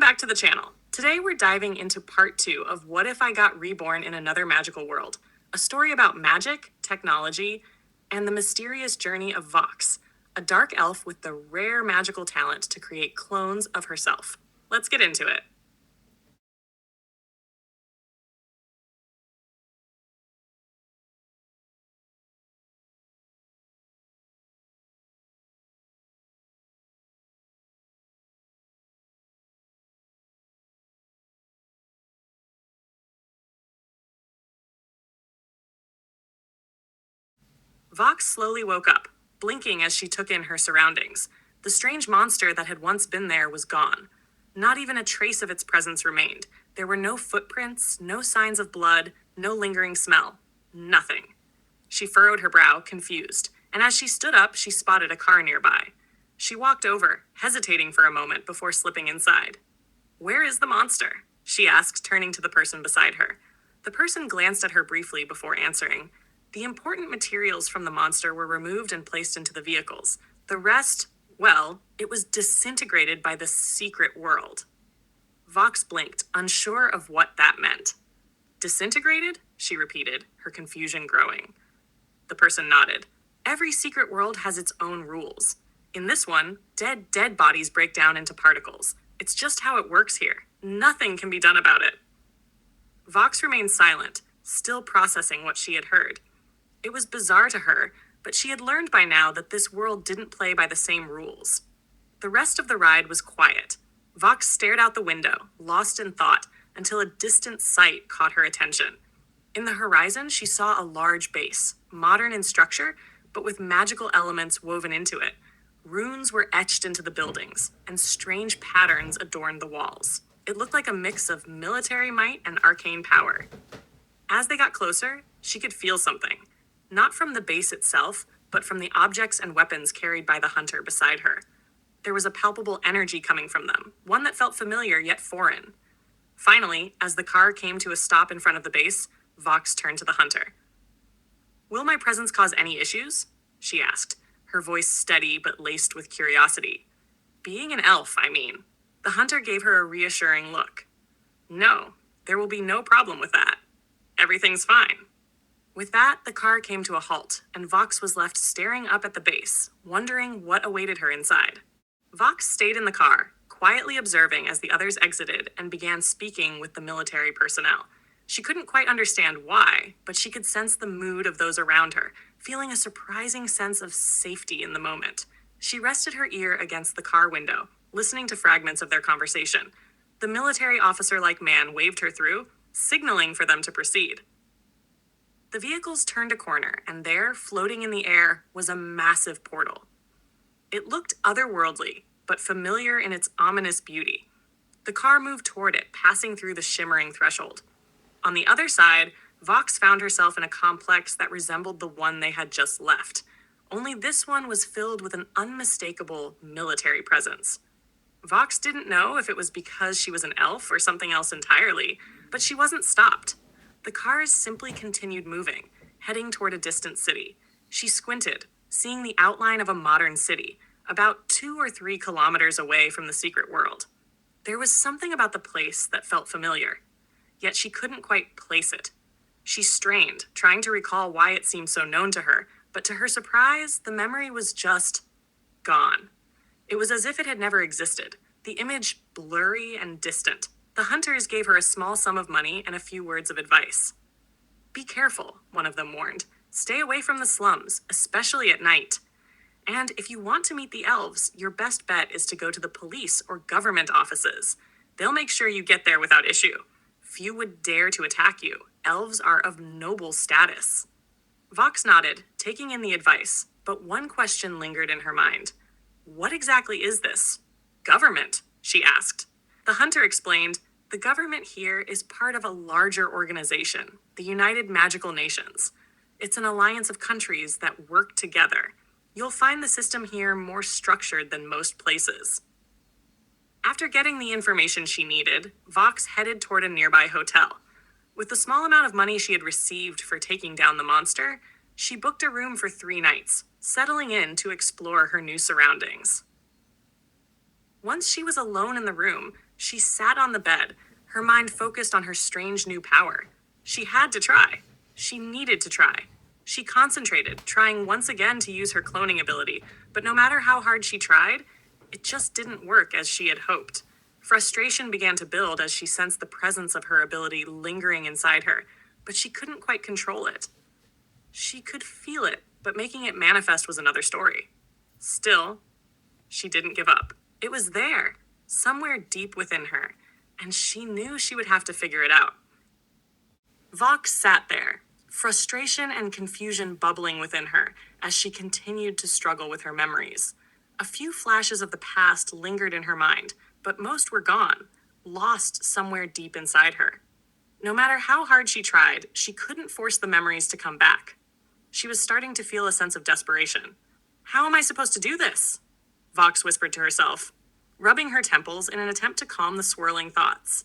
back to the channel. Today we're diving into part 2 of What If I Got Reborn in Another Magical World, a story about magic, technology, and the mysterious journey of Vox, a dark elf with the rare magical talent to create clones of herself. Let's get into it. Vox slowly woke up, blinking as she took in her surroundings. The strange monster that had once been there was gone. Not even a trace of its presence remained. There were no footprints, no signs of blood, no lingering smell. Nothing. She furrowed her brow, confused, and as she stood up, she spotted a car nearby. She walked over, hesitating for a moment before slipping inside. "Where is the monster?" she asked, turning to the person beside her. The person glanced at her briefly before answering. The important materials from the monster were removed and placed into the vehicles. The rest, well, it was disintegrated by the secret world. Vox blinked, unsure of what that meant. "Disintegrated?" she repeated, her confusion growing. The person nodded. "Every secret world has its own rules. In this one, dead bodies break down into particles. It's just how it works here. Nothing can be done about it." Vox remained silent, still processing what she had heard. It was bizarre to her, but she had learned by now that this world didn't play by the same rules. The rest of the ride was quiet. Vox stared out the window, lost in thought, until a distant sight caught her attention. In the horizon, she saw a large base, modern in structure, but with magical elements woven into it. Runes were etched into the buildings, and strange patterns adorned the walls. It looked like a mix of military might and arcane power. As they got closer, she could feel something. Not from the base itself, but from the objects and weapons carried by the hunter beside her. There was a palpable energy coming from them, one that felt familiar yet foreign. Finally, as the car came to a stop in front of the base, Vox turned to the hunter. "Will my presence cause any issues?" she asked, her voice steady but laced with curiosity. "Being an elf, I mean." The hunter gave her a reassuring look. "No, there will be no problem with that. Everything's fine." With that, the car came to a halt, and Vox was left staring up at the base, wondering what awaited her inside. Vox stayed in the car, quietly observing as the others exited and began speaking with the military personnel. She couldn't quite understand why, but she could sense the mood of those around her, feeling a surprising sense of safety in the moment. She rested her ear against the car window, listening to fragments of their conversation. The military officer-like man waved her through, signaling for them to proceed. The vehicles turned a corner, and there, floating in the air, was a massive portal. It looked otherworldly, but familiar in its ominous beauty. The car moved toward it, passing through the shimmering threshold. On the other side, Vox found herself in a complex that resembled the one they had just left. Only this one was filled with an unmistakable military presence. Vox didn't know if it was because she was an elf or something else entirely, but she wasn't stopped. The cars simply continued moving, heading toward a distant city. She squinted, seeing the outline of a modern city, about 2 or 3 kilometers away from the secret world. There was something about the place that felt familiar, yet she couldn't quite place it. She strained, trying to recall why it seemed so known to her, but to her surprise, the memory was just gone. It was as if it had never existed, the image blurry and distant. The hunters gave her a small sum of money and a few words of advice. "Be careful," one of them warned. "Stay away from the slums, especially at night. And if you want to meet the elves, your best bet is to go to the police or government offices. They'll make sure you get there without issue. Few would dare to attack you. Elves are of noble status." Vox nodded, taking in the advice, but one question lingered in her mind. "What exactly is this government?" she asked. The hunter explained, "The government here is part of a larger organization, the United Magical Nations. It's an alliance of countries that work together. You'll find the system here more structured than most places." After getting the information she needed, Vox headed toward a nearby hotel. With the small amount of money she had received for taking down the monster, she booked a room for 3 nights, settling in to explore her new surroundings. Once she was alone in the room, She sat on the bed, her mind focused on her strange new power. She had to try. She needed to try. She concentrated, trying once again to use her cloning ability, but no matter how hard she tried, it just didn't work as she had hoped. Frustration began to build as she sensed the presence of her ability lingering inside her, but she couldn't quite control it. She could feel it, but making it manifest was another story. Still, she didn't give up. It was there, somewhere deep within her, and she knew she would have to figure it out. Vox sat there, frustration and confusion bubbling within her as she continued to struggle with her memories. A few flashes of the past lingered in her mind, but most were gone, lost somewhere deep inside her. No matter how hard she tried, she couldn't force the memories to come back. She was starting to feel a sense of desperation. How am I supposed to do this? Vox whispered to herself, rubbing her temples in an attempt to calm the swirling thoughts.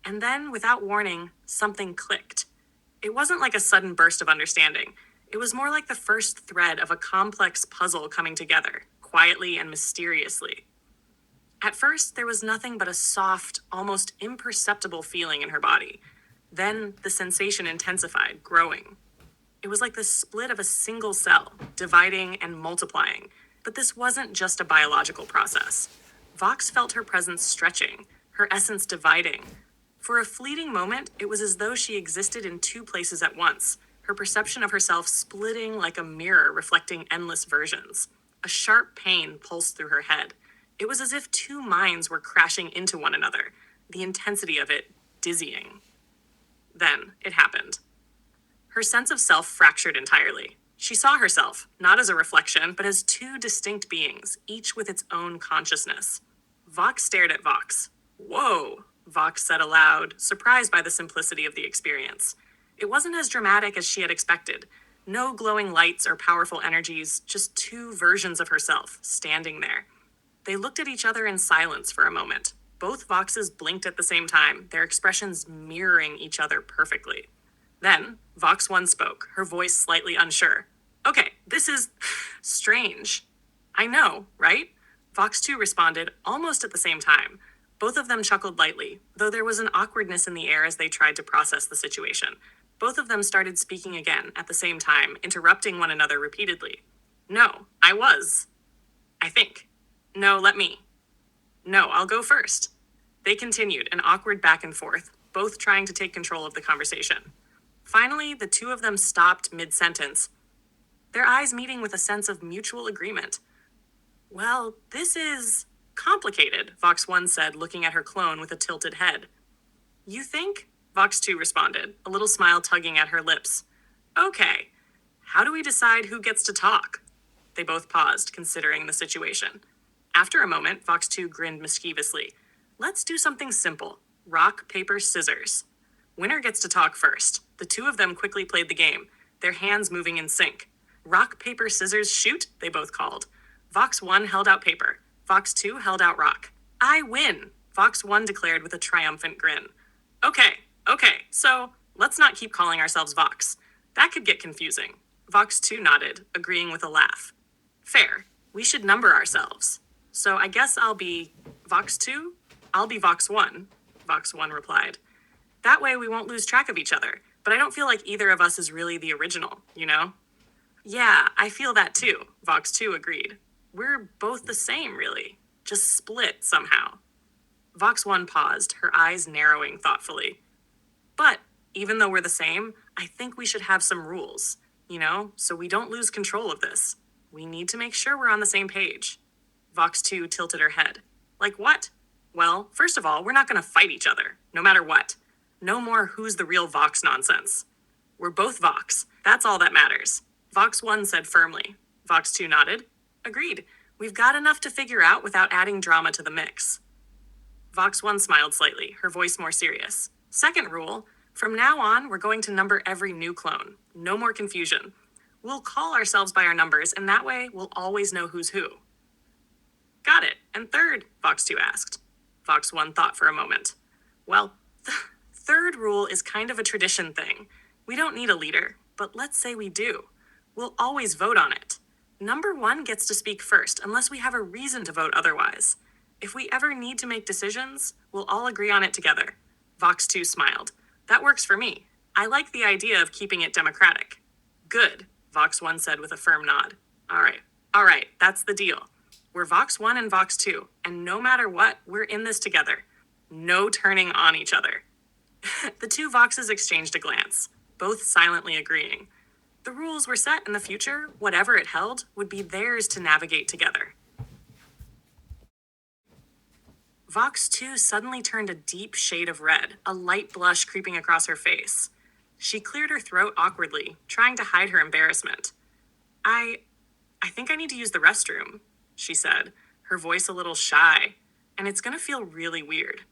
And then, without warning, something clicked. It wasn't like a sudden burst of understanding. It was more like the first thread of a complex puzzle coming together, quietly and mysteriously. At first, there was nothing but a soft, almost imperceptible feeling in her body. Then, the sensation intensified, growing. It was like the split of a single cell, dividing and multiplying. But this wasn't just a biological process. Vox felt her presence stretching, her essence dividing. For a fleeting moment, it was as though she existed in two places at once, her perception of herself splitting like a mirror reflecting endless versions. A sharp pain pulsed through her head. It was as if two minds were crashing into one another, the intensity of it dizzying. Then it happened. Her sense of self fractured entirely. She saw herself, not as a reflection, but as two distinct beings, each with its own consciousness. Vox stared at Vox. Whoa, Vox said aloud, surprised by the simplicity of the experience. It wasn't as dramatic as she had expected. No glowing lights or powerful energies, just two versions of herself, standing there. They looked at each other in silence for a moment. Both Voxes blinked at the same time, their expressions mirroring each other perfectly. Then, Vox 1 spoke, her voice slightly unsure. Okay, this is strange. I know, right? Vox 2 responded almost at the same time. Both of them chuckled lightly, though there was an awkwardness in the air as they tried to process the situation. Both of them started speaking again at the same time, interrupting one another repeatedly. No, I was. I think. No, let me. No, I'll go first. They continued, an awkward back and forth, both trying to take control of the conversation. Finally, the two of them stopped mid-sentence, their eyes meeting with a sense of mutual agreement. Well, this is complicated, Vox 1 said, looking at her clone with a tilted head. You think? Vox 2 responded, a little smile tugging at her lips. Okay, how do we decide who gets to talk? They both paused, considering the situation. After a moment, Vox 2 grinned mischievously. Let's do something simple. Rock, paper, scissors. Winner gets to talk first. The two of them quickly played the game, their hands moving in sync. Rock, paper, scissors, shoot, they both called. Vox 1 held out paper. Vox 2 held out rock. I win, Vox 1 declared with a triumphant grin. Okay, so let's not keep calling ourselves Vox. That could get confusing. Vox 2 nodded, agreeing with a laugh. Fair. We should number ourselves. So I guess I'll be Vox 2? I'll be Vox 1, Vox 1 replied. That way we won't lose track of each other, but I don't feel like either of us is really the original, you know? Yeah, I feel that too, Vox 2 agreed. We're both the same, really. Just split somehow. Vox 1 paused, her eyes narrowing thoughtfully. But, even though we're the same, I think we should have some rules, you know, so we don't lose control of this. We need to make sure we're on the same page. Vox 2 tilted her head. Like what? Well, first of all, we're not going to fight each other, no matter what. No more who's the real Vox nonsense. We're both Vox. That's all that matters. Vox 1 said firmly. Vox 2 nodded. Agreed. We've got enough to figure out without adding drama to the mix. Vox 1 smiled slightly, her voice more serious. Second rule, from now on, we're going to number every new clone. No more confusion. We'll call ourselves by our numbers, and that way we'll always know who's who. Got it. And third, Vox 2 asked. Vox 1 thought for a moment. Well, the third rule is kind of a tradition thing. We don't need a leader, but let's say we do. We'll always vote on it. Number 1 gets to speak first, unless we have a reason to vote otherwise. If we ever need to make decisions, we'll all agree on it together. Vox 2 smiled. That works for me. I like the idea of keeping it democratic. Good, Vox 1 said with a firm nod. All right, that's the deal. We're Vox 1 and Vox 2, and no matter what, we're in this together. No turning on each other. The two Voxes exchanged a glance, both silently agreeing. The rules were set, and the future, whatever it held, would be theirs to navigate together. Vox 2 suddenly turned a deep shade of red, a light blush creeping across her face. She cleared her throat awkwardly, trying to hide her embarrassment. I think I need to use the restroom, she said, her voice a little shy, and it's gonna feel really weird.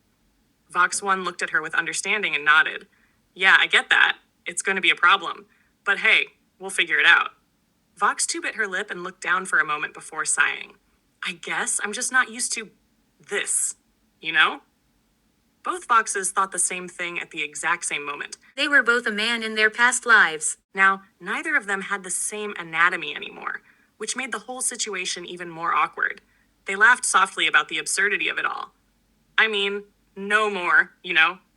Vox 1 looked at her with understanding and nodded. Yeah, I get that. It's gonna be a problem. But hey, we'll figure it out. Vox 2 bit her lip and looked down for a moment before sighing. I guess I'm just not used to this, you know? Both Voxes thought the same thing at the exact same moment. They were both a man in their past lives. Now, neither of them had the same anatomy anymore, which made the whole situation even more awkward. They laughed softly about the absurdity of it all. I mean, no more,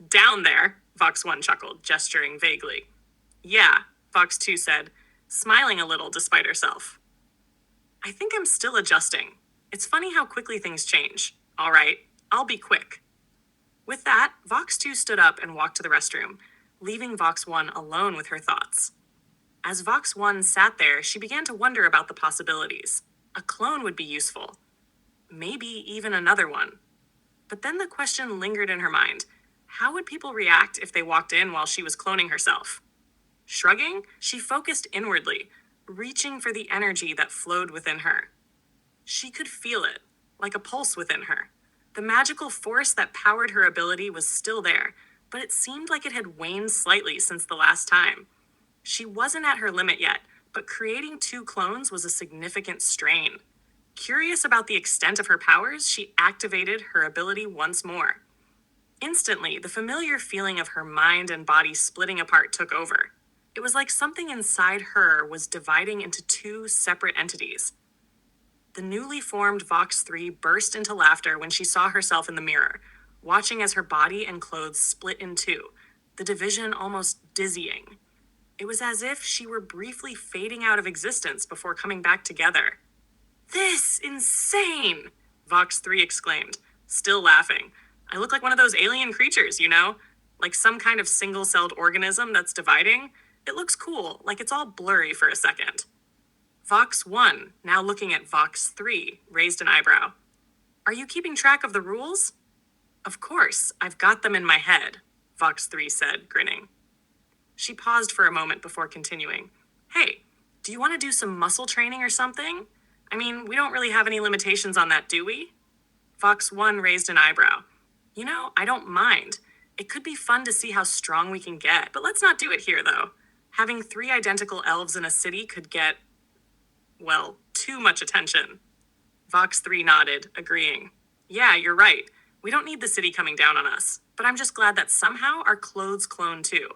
down there, Vox 1 chuckled, gesturing vaguely. Yeah, Vox 2 said, smiling a little despite herself. I think I'm still adjusting. It's funny how quickly things change. All right, I'll be quick. With that, Vox 2 stood up and walked to the restroom, leaving Vox 1 alone with her thoughts. As Vox 1 sat there, she began to wonder about the possibilities. A clone would be useful. Maybe even another one. But then the question lingered in her mind. How would people react if they walked in while she was cloning herself? Shrugging, she focused inwardly, reaching for the energy that flowed within her. She could feel it, like a pulse within her. The magical force that powered her ability was still there, but it seemed like it had waned slightly since the last time. She wasn't at her limit yet, but creating 2 clones was a significant strain. Curious about the extent of her powers, she activated her ability once more. Instantly, the familiar feeling of her mind and body splitting apart took over. It was like something inside her was dividing into 2 separate entities. The newly formed Vox 3 burst into laughter when she saw herself in the mirror, watching as her body and clothes split in 2, the division almost dizzying. It was as if she were briefly fading out of existence before coming back together. This insane, Vox 3 exclaimed, still laughing. I look like one of those alien creatures, like some kind of single-celled organism that's dividing. It looks cool, like it's all blurry for a second. Vox 1, now looking at Vox 3, raised an eyebrow. Are you keeping track of the rules? Of course, I've got them in my head, Vox 3 said, grinning. She paused for a moment before continuing. Hey, do you want to do some muscle training or something? I mean, we don't really have any limitations on that, do we? Vox 1 raised an eyebrow. I don't mind. It could be fun to see how strong we can get, but let's not do it here, though. Having 3 identical elves in a city could get, too much attention. Vox 3 nodded, agreeing. Yeah, you're right. We don't need the city coming down on us, but I'm just glad that somehow our clothes clone too.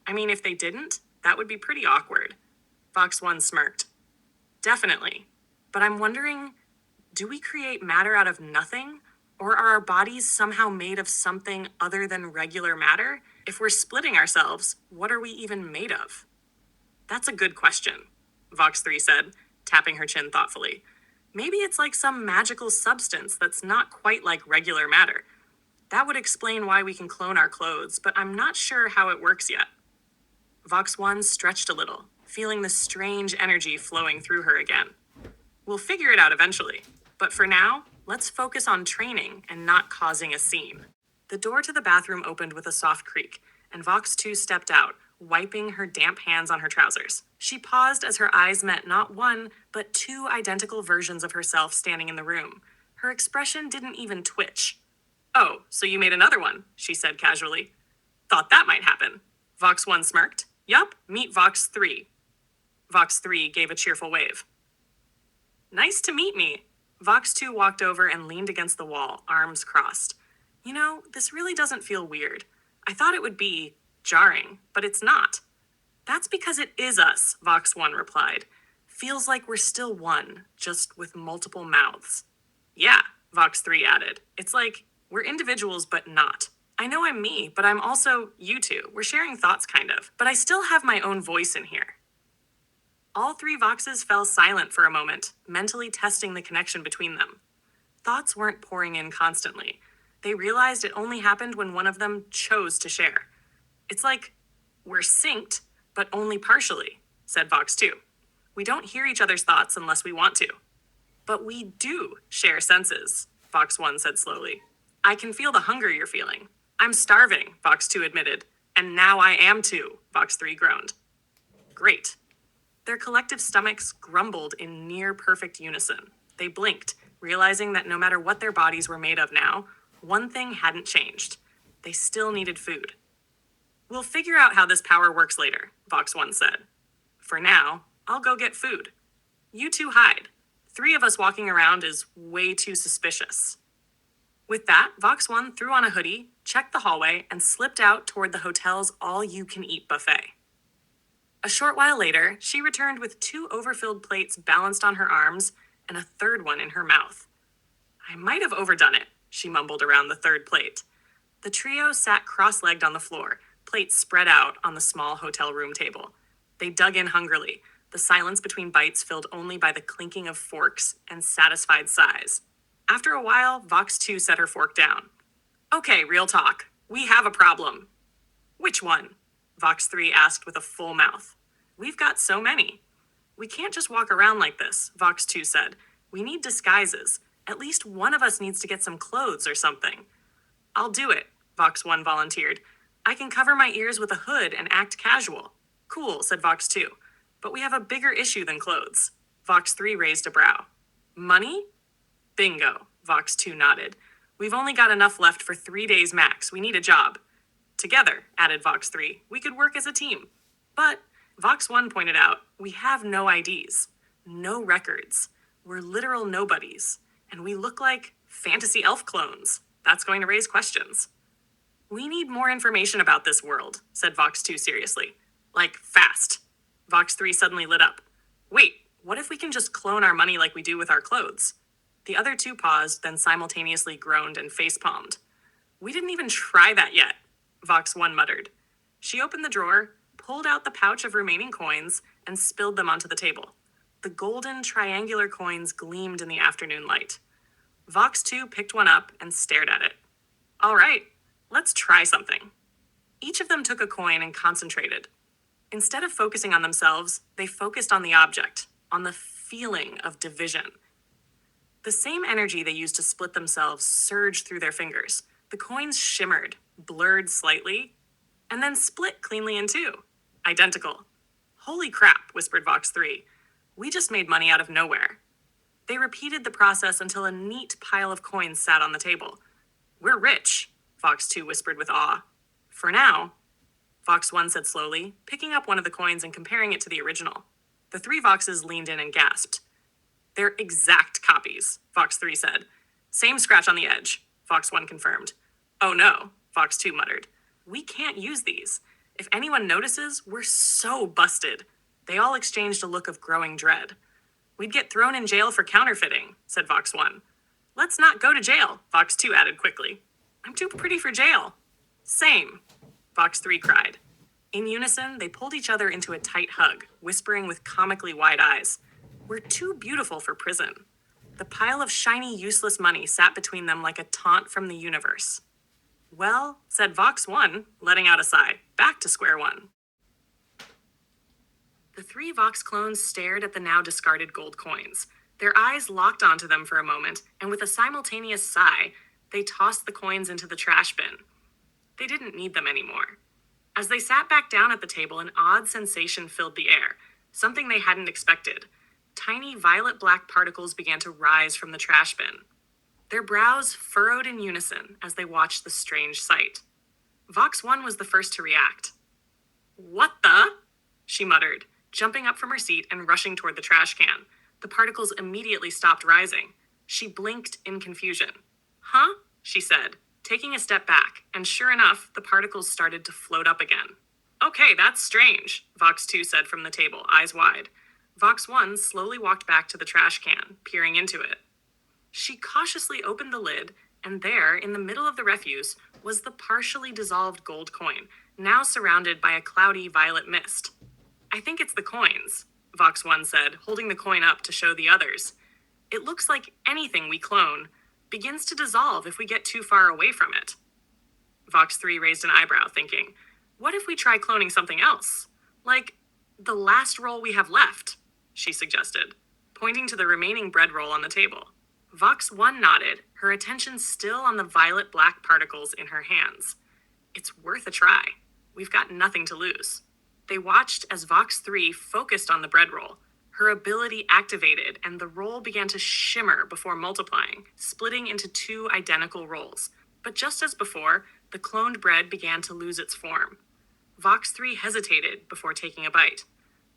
I mean, if they didn't, that would be pretty awkward. Vox 1 smirked. Definitely. But I'm wondering, do we create matter out of nothing? Or are our bodies somehow made of something other than regular matter? If we're splitting ourselves, what are we even made of? That's a good question, Vox 3 said, tapping her chin thoughtfully. Maybe it's like some magical substance that's not quite like regular matter. That would explain why we can clone our clothes, but I'm not sure how it works yet. Vox 1 stretched a little, feeling the strange energy flowing through her again. We'll figure it out eventually, but for now, let's focus on training and not causing a scene. The door to the bathroom opened with a soft creak, and Vox 2 stepped out, wiping her damp hands on her trousers. She paused as her eyes met not 1, but 2 identical versions of herself standing in the room. Her expression didn't even twitch. Oh, so you made another one, she said casually. Thought that might happen. Vox 1 smirked. Yup, meet Vox 3. Vox 3 gave a cheerful wave. Nice to meet me. Vox 2 walked over and leaned against the wall, arms crossed. This really doesn't feel weird. I thought it would be jarring, but it's not. That's because it is us, Vox 1 replied. Feels like we're still one, just with multiple mouths. Yeah, Vox 3 added. It's like, we're individuals, but not. I know I'm me, but I'm also you two. We're sharing thoughts, kind of. But I still have my own voice in here. All three Voxes fell silent for a moment, mentally testing the connection between them. Thoughts weren't pouring in constantly. They realized it only happened when one of them chose to share. It's like, we're synced, but only partially, said Vox 2. We don't hear each other's thoughts unless we want to. But we do share senses, Vox 1 said slowly. I can feel the hunger you're feeling. I'm starving, Vox 2 admitted. And now I am too, Vox 3 groaned. Great. Their collective stomachs grumbled in near perfect unison. They blinked, realizing that no matter what their bodies were made of now, one thing hadn't changed. They still needed food. We'll figure out how this power works later, Vox 1 said. For now, I'll go get food. You two hide. 3 of us walking around is way too suspicious. With that, Vox 1 threw on a hoodie, checked the hallway, and slipped out toward the hotel's all-you-can-eat buffet. A short while later, she returned with 2 overfilled plates balanced on her arms and a third one in her mouth. I might have overdone it, she mumbled around the third plate. The trio sat cross-legged on the floor, plates spread out on the small hotel room table. They dug in hungrily, the silence between bites filled only by the clinking of forks and satisfied sighs. After a while, Vox 2 set her fork down. Okay, real talk. We have a problem. Which one? Vox 3 asked with a full mouth. We've got so many. We can't just walk around like this, Vox 2 said. We need disguises. At least one of us needs to get some clothes or something. I'll do it, Vox 1 volunteered. I can cover my ears with a hood and act casual. Cool, said Vox 2. But we have a bigger issue than clothes. Vox 3 raised a brow. Money? Bingo, Vox 2 nodded. We've only got enough left for 3 days max. We need a job. Together, added Vox 3, we could work as a team. But, Vox 1 pointed out, we have no IDs, no records. We're literal nobodies, and we look like fantasy elf clones. That's going to raise questions. We need more information about this world, said Vox 2 seriously. Like, fast. Vox 3 suddenly lit up. Wait, what if we can just clone our money like we do with our clothes? The other 2 paused, then simultaneously groaned and facepalmed. We didn't even try that yet, Vox 1 muttered. She opened the drawer, pulled out the pouch of remaining coins, and spilled them onto the table. The golden, triangular coins gleamed in the afternoon light. Vox 2 picked one up and stared at it. All right, let's try something. Each of them took a coin and concentrated. Instead of focusing on themselves, they focused on the object, on the feeling of division. The same energy they used to split themselves surged through their fingers. The coins shimmered, blurred slightly, and then split cleanly in 2. Identical. Holy crap, whispered Vox 3. We just made money out of nowhere. They repeated the process until a neat pile of coins sat on the table. We're rich, Vox 2 whispered with awe. For now, Vox 1 said slowly, picking up one of the coins and comparing it to the original. The 3 Voxes leaned in and gasped. They're exact copies, Vox 3 said. Same scratch on the edge, Vox 1 confirmed. Oh no, Vox 2 muttered. We can't use these. If anyone notices, we're so busted. They all exchanged a look of growing dread. We'd get thrown in jail for counterfeiting, said Vox 1. Let's not go to jail, Vox 2 added quickly. I'm too pretty for jail. Same, Vox 3 cried. In unison, they pulled each other into a tight hug, whispering with comically wide eyes. We're too beautiful for prison. The pile of shiny, useless money sat between them like a taunt from the universe. Well, said Vox 1, letting out a sigh, back to square one. The 3 Vox clones stared at the now discarded gold coins. Their eyes locked onto them for a moment, and with a simultaneous sigh, they tossed the coins into the trash bin. They didn't need them anymore. As they sat back down at the table, an odd sensation filled the air, something they hadn't expected. Tiny violet-black particles began to rise from the trash bin. Their brows furrowed in unison as they watched the strange sight. Vox 1 was the first to react. What the? She muttered, jumping up from her seat and rushing toward the trash can. The particles immediately stopped rising. She blinked in confusion. Huh? She said, taking a step back, and sure enough, the particles started to float up again. Okay, that's strange, Vox 2 said from the table, eyes wide. Vox 1 slowly walked back to the trash can, peering into it. She cautiously opened the lid, and there, in the middle of the refuse, was the partially dissolved gold coin, now surrounded by a cloudy violet mist. I think it's the coins, Vox 1 said, holding the coin up to show the others. It looks like anything we clone begins to dissolve if we get too far away from it. Vox 3 raised an eyebrow, thinking, what if we try cloning something else? Like the last roll we have left, she suggested, pointing to the remaining bread roll on the table. Vox 1 nodded, her attention still on the violet-black particles in her hands. It's worth a try. We've got nothing to lose. They watched as Vox 3 focused on the bread roll. Her ability activated, and the roll began to shimmer before multiplying, splitting into two identical rolls. But just as before, the cloned bread began to lose its form. Vox 3 hesitated before taking a bite.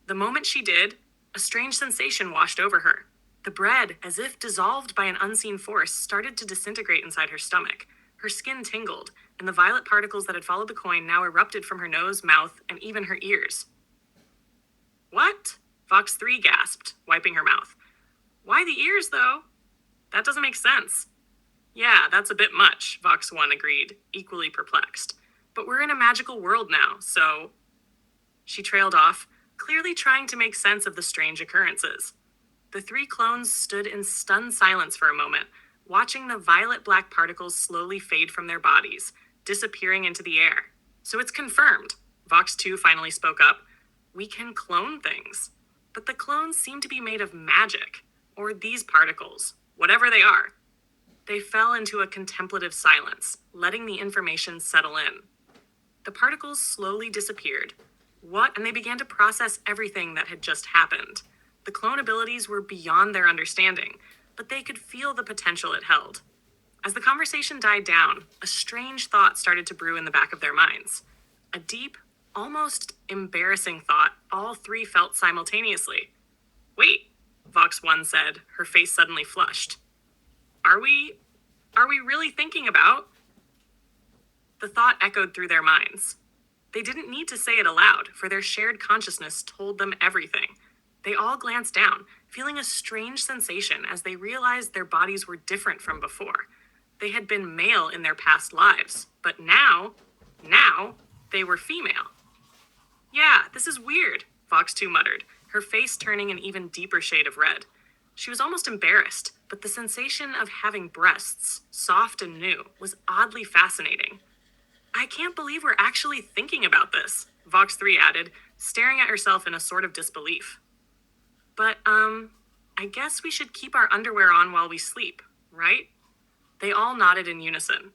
The moment she did, a strange sensation washed over her. The bread, as if dissolved by an unseen force, started to disintegrate inside her stomach. Her skin tingled, and the violet particles that had followed the coin now erupted from her nose, mouth, and even her ears. What? Vox 3 gasped, wiping her mouth. Why the ears, though? That doesn't make sense. Yeah, that's a bit much, Vox 1 agreed, equally perplexed. But we're in a magical world now, so... She trailed off, clearly trying to make sense of the strange occurrences. The three clones stood in stunned silence for a moment, watching the violet-black particles slowly fade from their bodies, disappearing into the air. So it's confirmed, Vox 2 finally spoke up. We can clone things. But the clones seem to be made of magic, or these particles, whatever they are. They fell into a contemplative silence, letting the information settle in. The particles slowly disappeared. And they began to process everything that had just happened. The clone abilities were beyond their understanding, but they could feel the potential it held. As the conversation died down, a strange thought started to brew in the back of their minds. A deep, almost embarrassing thought all three felt simultaneously. Wait, Vox 1 said, her face suddenly flushed. Are we really thinking about? The thought echoed through their minds. They didn't need to say it aloud, for their shared consciousness told them everything. They all glanced down, feeling a strange sensation as they realized their bodies were different from before. They had been male in their past lives, but now, they were female. Yeah, this is weird, Vox 2 muttered, her face turning an even deeper shade of red. She was almost embarrassed, but the sensation of having breasts, soft and new, was oddly fascinating. I can't believe we're actually thinking about this, Vox 3 added, staring at herself in a sort of disbelief. But, I guess we should keep our underwear on while we sleep, right? They all nodded in unison.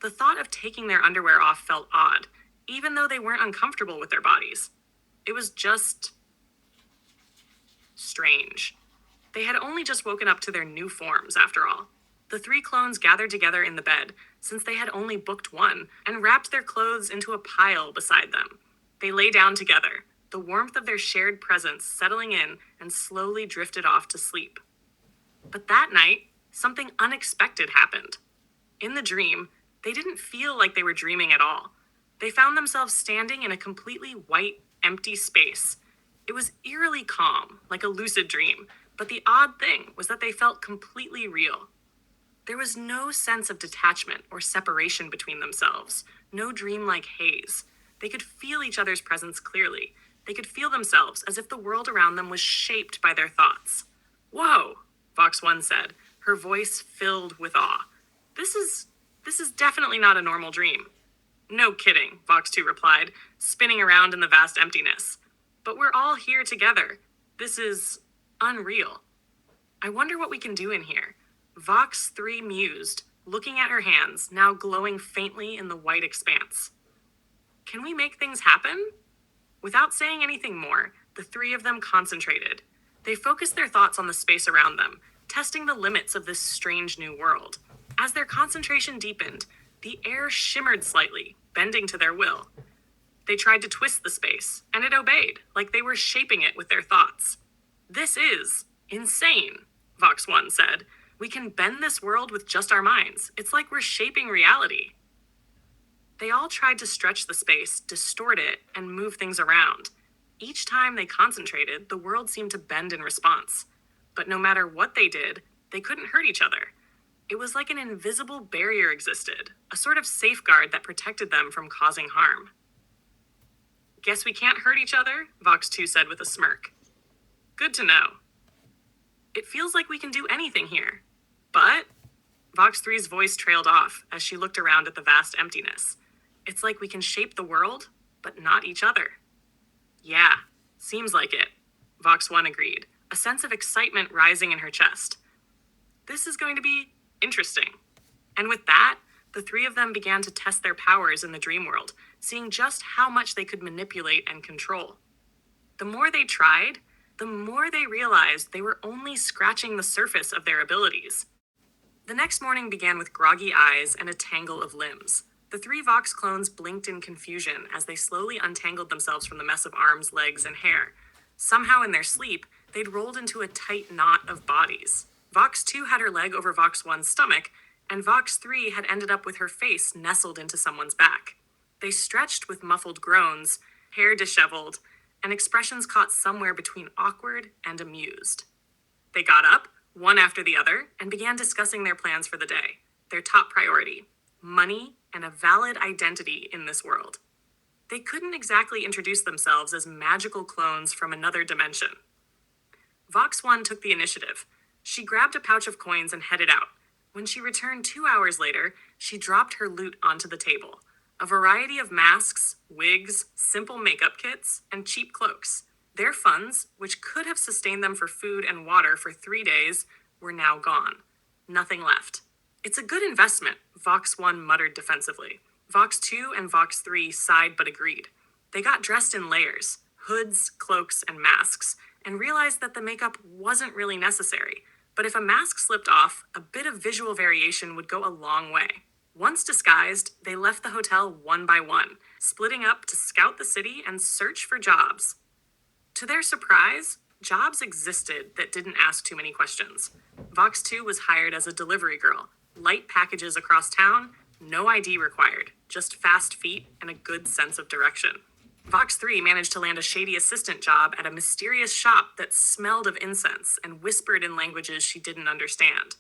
The thought of taking their underwear off felt odd, even though they weren't uncomfortable with their bodies. It was just... strange. They had only just woken up to their new forms, after all. The three clones gathered together in the bed, since they had only booked one, and wrapped their clothes into a pile beside them. They lay down together, the warmth of their shared presence settling in, and slowly drifted off to sleep. But that night, something unexpected happened. In the dream, they didn't feel like they were dreaming at all. They found themselves standing in a completely white, empty space. It was eerily calm, like a lucid dream, but the odd thing was that they felt completely real. There was no sense of detachment or separation between themselves, no dreamlike haze. They could feel each other's presence clearly. They could feel themselves as if the world around them was shaped by their thoughts. Whoa, Vox 1 said, her voice filled with awe. This is definitely not a normal dream. No kidding, Vox 2 replied, spinning around in the vast emptiness. But we're all here together. This is unreal. I wonder what we can do in here. Vox 3 mused, looking at her hands, now glowing faintly in the white expanse. Can we make things happen? Without saying anything more, the three of them concentrated. They focused their thoughts on the space around them, testing the limits of this strange new world. As their concentration deepened, the air shimmered slightly, bending to their will. They tried to twist the space, and it obeyed, like they were shaping it with their thoughts. This is insane, Vox 1 said. We can bend this world with just our minds. It's like we're shaping reality. They all tried to stretch the space, distort it, and move things around. Each time they concentrated, the world seemed to bend in response. But no matter what they did, They couldn't hurt each other. It was like an invisible barrier existed, a sort of safeguard that protected them from causing harm. Guess we can't hurt each other, Vox 2 said with a smirk. Good to know. It feels like we can do anything here. But Vox 3's voice trailed off as she looked around at the vast emptiness. It's like we can shape the world, but not each other. Yeah, seems like it, Vox 1 agreed, a sense of excitement rising in her chest. This is going to be interesting. And with that, the three of them began to test their powers in the dream world, seeing just how much they could manipulate and control. The more they tried, the more they realized they were only scratching the surface of their abilities. The next morning began with groggy eyes and a tangle of limbs. The three Vox clones blinked in confusion as they slowly untangled themselves from the mess of arms, legs, and hair. Somehow in their sleep, they'd rolled into a tight knot of bodies. Vox 2 had her leg over Vox 1's stomach, and Vox 3 had ended up with her face nestled into someone's back. They stretched with muffled groans, hair disheveled, and expressions caught somewhere between awkward and amused. They got up, one after the other, and began discussing their plans for the day, their top priority, money and a valid identity in this world. They couldn't exactly introduce themselves as magical clones from another dimension. Vox 1 took the initiative. She grabbed a pouch of coins and headed out. When she returned 2 hours later, she dropped her loot onto the table. A variety of masks, wigs, simple makeup kits, and cheap cloaks. Their funds, which could have sustained them for food and water for 3 days, were now gone. Nothing left. It's a good investment, Vox 1 muttered defensively. Vox 2 and Vox 3 sighed but agreed. They got dressed in layers, hoods, cloaks, and masks, and realized that the makeup wasn't really necessary. But if a mask slipped off, a bit of visual variation would go a long way. Once disguised, they left the hotel one by one, splitting up to scout the city and search for jobs. To their surprise, jobs existed that didn't ask too many questions. Vox 2 was hired as a delivery girl. Light packages across town, no ID required, just fast feet and a good sense of direction. Vox 3 managed to land a shady assistant job at a mysterious shop that smelled of incense and whispered in languages she didn't understand.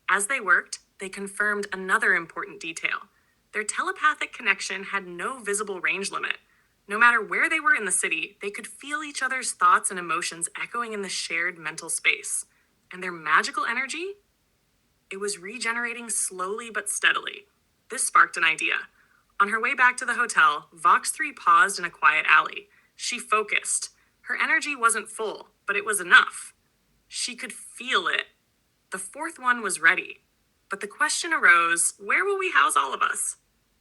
As they worked, they confirmed another important detail. Their telepathic connection had no visible range limit. No matter where they were in the city, they could feel each other's thoughts and emotions echoing in the shared mental space. And their magical energy? It was regenerating slowly but steadily. This sparked an idea. On her way back to the hotel, Vox 3 paused in a quiet alley. She focused. Her energy wasn't full, but it was enough. She could feel it. The fourth one was ready. But the question arose, where will we house all of us?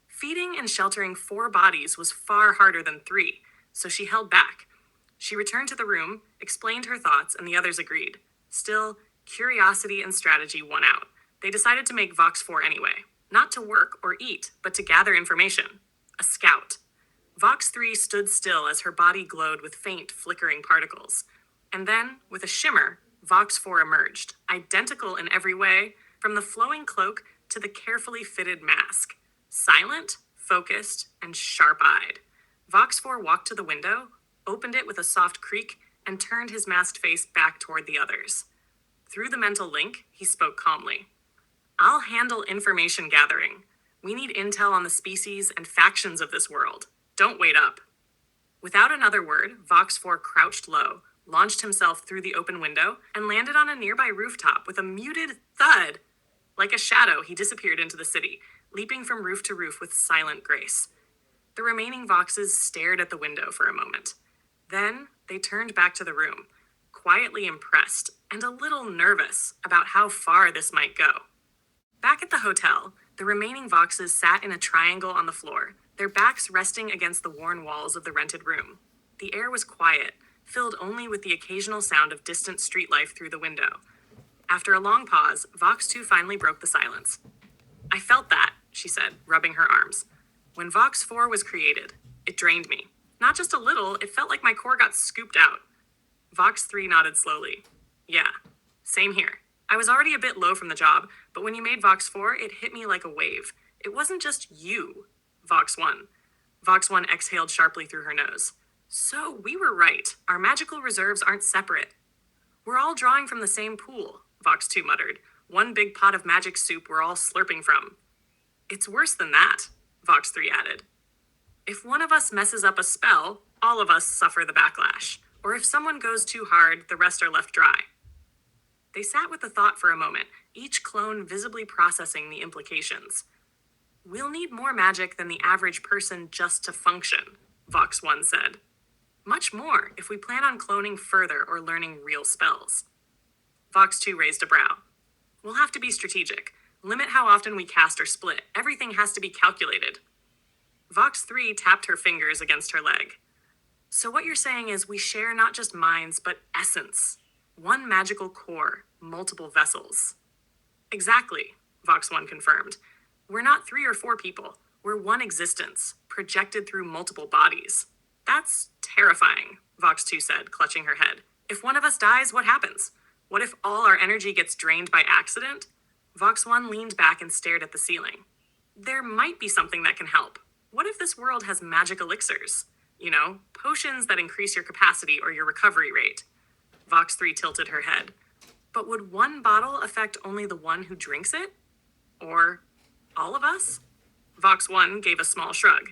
Feeding and sheltering 4 bodies was far harder than 3, so she held back. She returned to the room, explained her thoughts, and the others agreed. Still, curiosity and strategy won out. They decided to make Vox 4 anyway. Not to work or eat, but to gather information. A scout. Vox 3 stood still as her body glowed with faint, flickering particles. And then, with a shimmer, Vox 4 emerged, identical in every way, from the flowing cloak to the carefully fitted mask. Silent, focused, and sharp-eyed. Vox 4 walked to the window, opened it with a soft creak, and turned his masked face back toward the others. Through the mental link, he spoke calmly. I'll handle information gathering. We need intel on the species and factions of this world. Don't wait up. Without another word, Vox 4 crouched low, launched himself through the open window, and landed on a nearby rooftop with a muted thud. Like a shadow, he disappeared into the city, leaping from roof to roof with silent grace. The remaining Voxes stared at the window for a moment. Then they turned back to the room, quietly impressed and a little nervous about how far this might go. Back at the hotel, the remaining Voxes sat in a triangle on the floor, their backs resting against the worn walls of the rented room. The air was quiet, filled only with the occasional sound of distant street life through the window. After a long pause, Vox 2 finally broke the silence. I felt that, she said, rubbing her arms. When Vox 4 was created, it drained me. Not just a little, it felt like my core got scooped out. Vox 3 nodded slowly. Yeah, same here. I was already a bit low from the job, but when you made Vox 4, it hit me like a wave. It wasn't just you, Vox 1. Vox 1 exhaled sharply through her nose. So, we were right. Our magical reserves aren't separate. We're all drawing from the same pool, Vox 2 muttered. One big pot of magic soup we're all slurping from. It's worse than that, Vox 3 added. If one of us messes up a spell, all of us suffer the backlash. Or if someone goes too hard, the rest are left dry. They sat with the thought for a moment, each clone visibly processing the implications. We'll need more magic than the average person just to function, Vox 1 said. Much more if we plan on cloning further or learning real spells. Vox 2 raised a brow. We'll have to be strategic. Limit how often we cast or split. Everything has to be calculated. Vox 3 tapped her fingers against her leg. So what you're saying is we share not just minds, but essence. One magical core, multiple vessels. Exactly, Vox 1 confirmed. We're not 3 or 4 people. We're one existence, projected through multiple bodies. That's terrifying, Vox 2 said, clutching her head. If one of us dies, what happens? What if all our energy gets drained by accident? Vox 1 leaned back and stared at the ceiling. There might be something that can help. What if this world has magic elixirs? You know, potions that increase your capacity or your recovery rate. Vox 3 tilted her head. But would one bottle affect only the one who drinks it? Or all of us? Vox 1 gave a small shrug.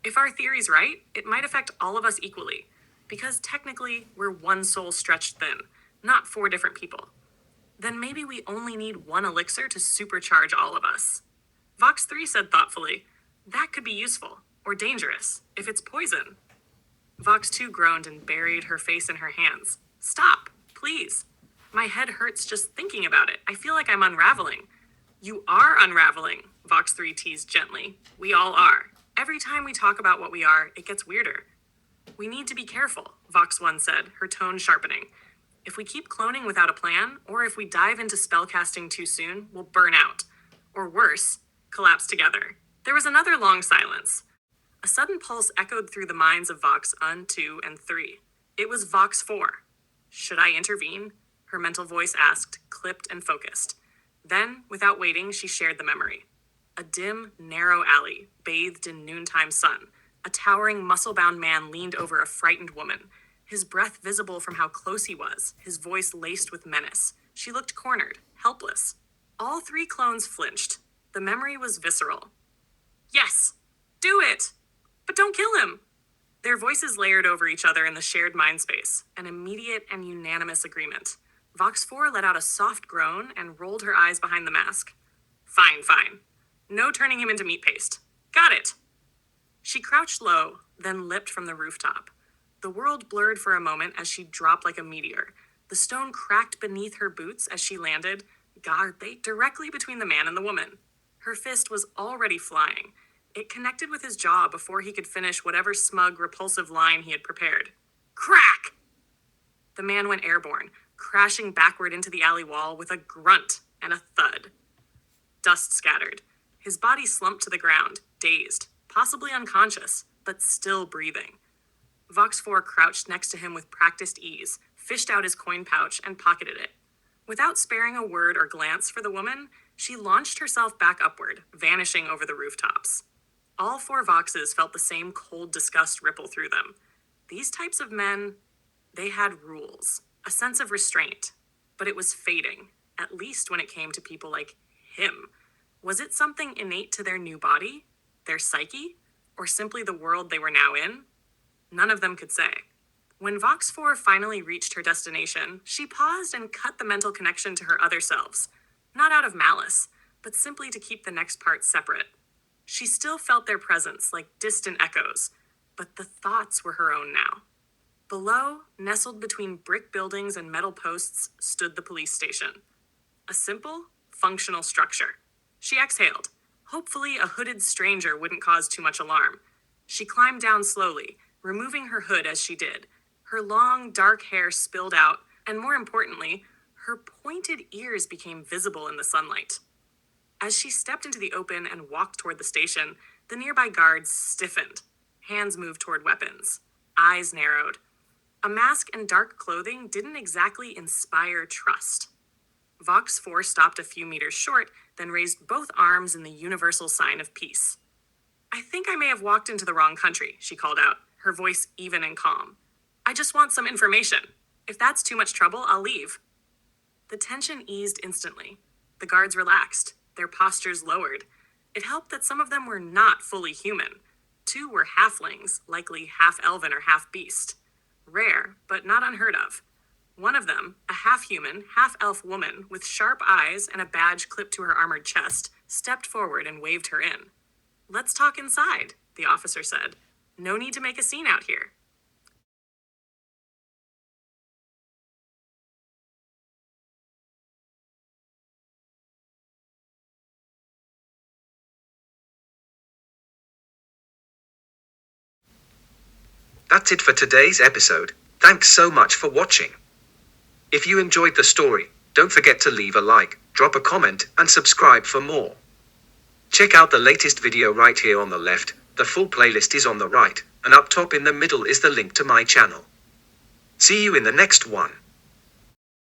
If our theory's right, it might affect all of us equally. Because technically, we're one soul stretched thin, not 4 different people. Then maybe we only need one elixir to supercharge all of us. Vox 3 said thoughtfully, that could be useful, or dangerous, if it's poison. Vox 2 groaned and buried her face in her hands. Stop, please. My head hurts just thinking about it. I feel like I'm unraveling. You are unraveling, Vox 3 teased gently. We all are. Every time we talk about what we are, it gets weirder. We need to be careful, Vox 1 said, her tone sharpening. If we keep cloning without a plan, or if we dive into spellcasting too soon, we'll burn out. Or worse, collapse together. There was another long silence. A sudden pulse echoed through the minds of Vox 1, 2, and 3. It was Vox 4. Should I intervene? Her mental voice asked, clipped and focused. Then, without waiting, she shared the memory. A dim, narrow alley, bathed in noontime sun. A towering, muscle-bound man leaned over a frightened woman, his breath visible from how close he was, his voice laced with menace. She looked cornered, helpless. All 3 clones flinched. The memory was visceral. Yes! Do it! But don't kill him! Their voices layered over each other in the shared mind space, an immediate and unanimous agreement. Vox 4 let out a soft groan and rolled her eyes behind the mask. Fine, fine. No turning him into meat paste. Got it! She crouched low, then leapt from the rooftop. The world blurred for a moment as she dropped like a meteor. The stone cracked beneath her boots as she landed, directly between the man and the woman. Her fist was already flying. It connected with his jaw before he could finish whatever smug, repulsive line he had prepared. Crack! The man went airborne, crashing backward into the alley wall with a grunt and a thud. Dust scattered. His body slumped to the ground, dazed, possibly unconscious, but still breathing. Vox 4 crouched next to him with practiced ease, fished out his coin pouch, and pocketed it. Without sparing a word or glance for the woman, she launched herself back upward, vanishing over the rooftops. All 4 Voxes felt the same cold disgust ripple through them. These types of men, they had rules, a sense of restraint, but it was fading, at least when it came to people like him. Was it something innate to their new body, their psyche, or simply the world they were now in? None of them could say. When Vox 4 finally reached her destination, she paused and cut the mental connection to her other selves, not out of malice, but simply to keep the next part separate. She still felt their presence like distant echoes, but the thoughts were her own now. Below, nestled between brick buildings and metal posts, stood the police station. A simple, functional structure. She exhaled. Hopefully, a hooded stranger wouldn't cause too much alarm. She climbed down slowly, removing her hood as she did. Her long, dark hair spilled out, and more importantly, her pointed ears became visible in the sunlight. As she stepped into the open and walked toward the station, the nearby guards stiffened. Hands moved toward weapons. Eyes narrowed. A mask and dark clothing didn't exactly inspire trust. Vox 4 stopped a few meters short, then raised both arms in the universal sign of peace. I think I may have walked into the wrong country, she called out, her voice even and calm. I just want some information. If that's too much trouble, I'll leave. The tension eased instantly. The guards relaxed, their postures lowered. It helped that some of them were not fully human. Two were halflings, likely half elven or half beast. Rare, but not unheard of. One of them, a half-human, half-elf woman with sharp eyes and a badge clipped to her armored chest, stepped forward and waved her in. "Let's talk inside," the officer said. "No need to make a scene out here." That's it for today's episode. Thanks so much for watching. If you enjoyed the story, don't forget to leave a like, drop a comment, and subscribe for more. Check out the latest video right here on the left, the full playlist is on the right, and up top in the middle is the link to my channel. See you in the next one.